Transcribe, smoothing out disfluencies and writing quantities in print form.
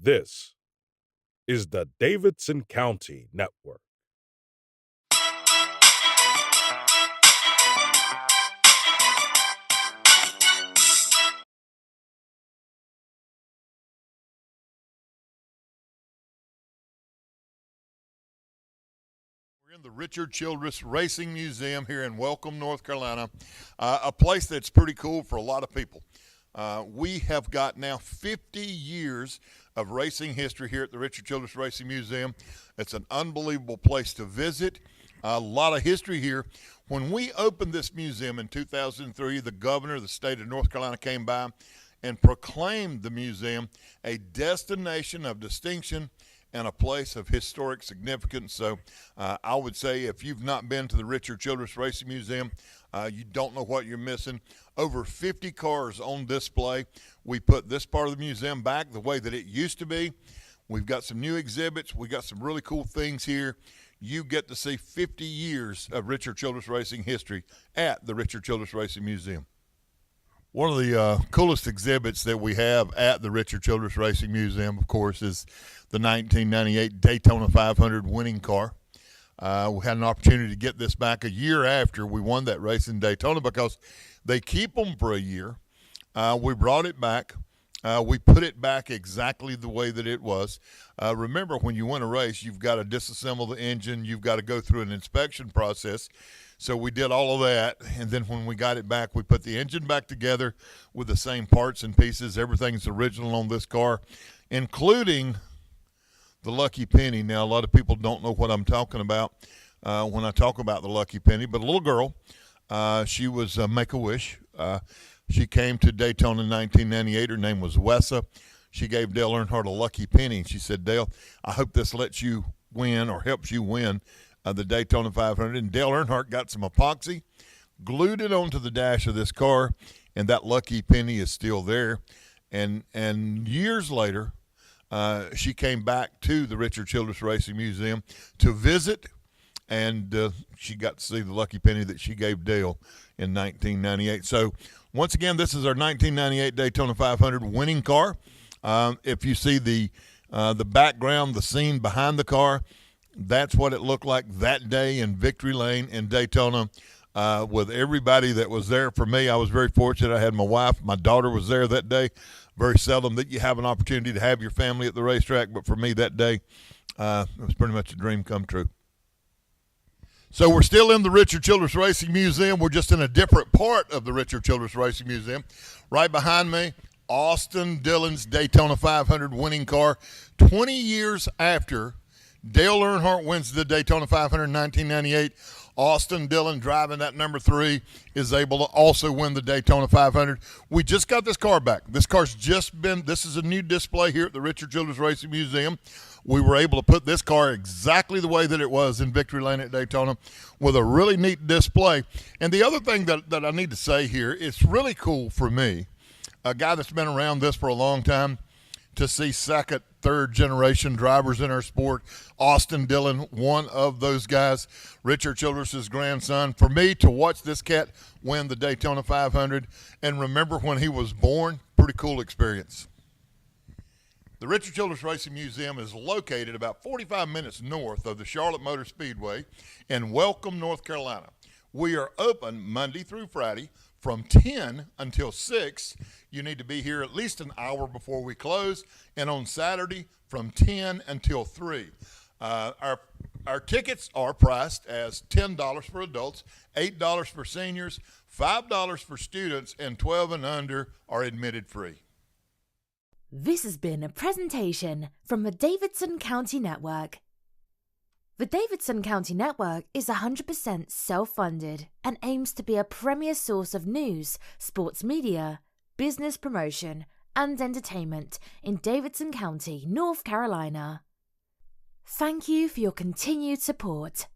This is the Davidson County Network. We're in the Richard Childress Racing Museum here in Welcome, North Carolina, a place that's pretty cool for a lot of people. We have got now 50 years of racing history here at the Richard Childress Racing Museum. It's an unbelievable place to visit. A lot of history here. When we opened this museum in 2003, the governor of the state of North Carolina came by and proclaimed the museum a destination of distinction and a place of historic significance. So I would say if you've not been to the Richard Childress Racing Museum, you don't know what you're missing. Over 50 cars on display. We put this part of the museum back the way that it used to be. We've got some new exhibits. We got some really cool things here. You get to see 50 years of Richard Childress Racing history at the Richard Childress Racing Museum. One of the coolest exhibits that we have at the Richard Childress Racing Museum, of course, is the 1998 Daytona 500 winning car. We had an opportunity to get this back a year after we won that race in Daytona because they keep them for a year. We brought it back. We put it back exactly the way that it was. Remember, when you win a race, you've got to disassemble the engine. You've got to go through an inspection process. So we did all of that, and then when we got it back, we put the engine back together with the same parts and pieces. Everything's original on this car, including the Lucky Penny. Now, a lot of people don't know what I'm talking about when I talk about the Lucky Penny, but a little girl, she was Make-A-Wish. She came to Daytona in 1998. Her name was Wessa. She gave Dale Earnhardt a Lucky Penny. She said, "Dale, I hope this lets you win or helps you win the Daytona 500." And Dale Earnhardt got some epoxy, glued it onto the dash of this car, and that Lucky Penny is still there. And years later, she came back to the Richard Childress Racing Museum to visit, and she got to see the Lucky Penny that she gave Dale in 1998. So once again, this is our 1998 Daytona 500 winning car. If you see the background, the scene behind the car, that's what it looked like that day in Victory Lane in Daytona with everybody that was there. For me, I was very fortunate. I had my wife, my daughter was there that day. Very seldom that you have an opportunity to have your family at the racetrack, but for me that day, it was pretty much a dream come true. So we're still in the Richard Childress Racing Museum. We're just in a different part of the Richard Childress Racing Museum. Right behind me, Austin Dillon's Daytona 500 winning car. 20 years after Dale Earnhardt wins the Daytona 500 in 1998, Austin Dillon, driving that number 3, is able to also win the Daytona 500. We just got this car back. This car's just been, this is a new display here at the Richard Childress Racing Museum. We were able to put this car exactly the way that it was in Victory Lane at Daytona with a really neat display. And the other thing that I need to say here, it's really cool for me, a guy that's been around this for a long time, to see second, third generation drivers in our sport. Austin Dillon, one of those guys, Richard Childress's grandson. For me to watch this cat win the Daytona 500 and remember when he was born, pretty cool experience. The Richard Childress Racing Museum is located about 45 minutes north of the Charlotte Motor Speedway in Welcome, North Carolina. We are open Monday through Friday from 10 until 6. You need to be here at least an hour before we close. And on Saturday from 10 until 3. Our tickets are priced as $10 for adults, $8 for seniors, $5 for students, and 12 and under are admitted free. This has been a presentation from the Davidson County Network. The Davidson County Network is 100% self-funded and aims to be a premier source of news, sports media, business promotion, and entertainment in Davidson County, North Carolina. Thank you for your continued support.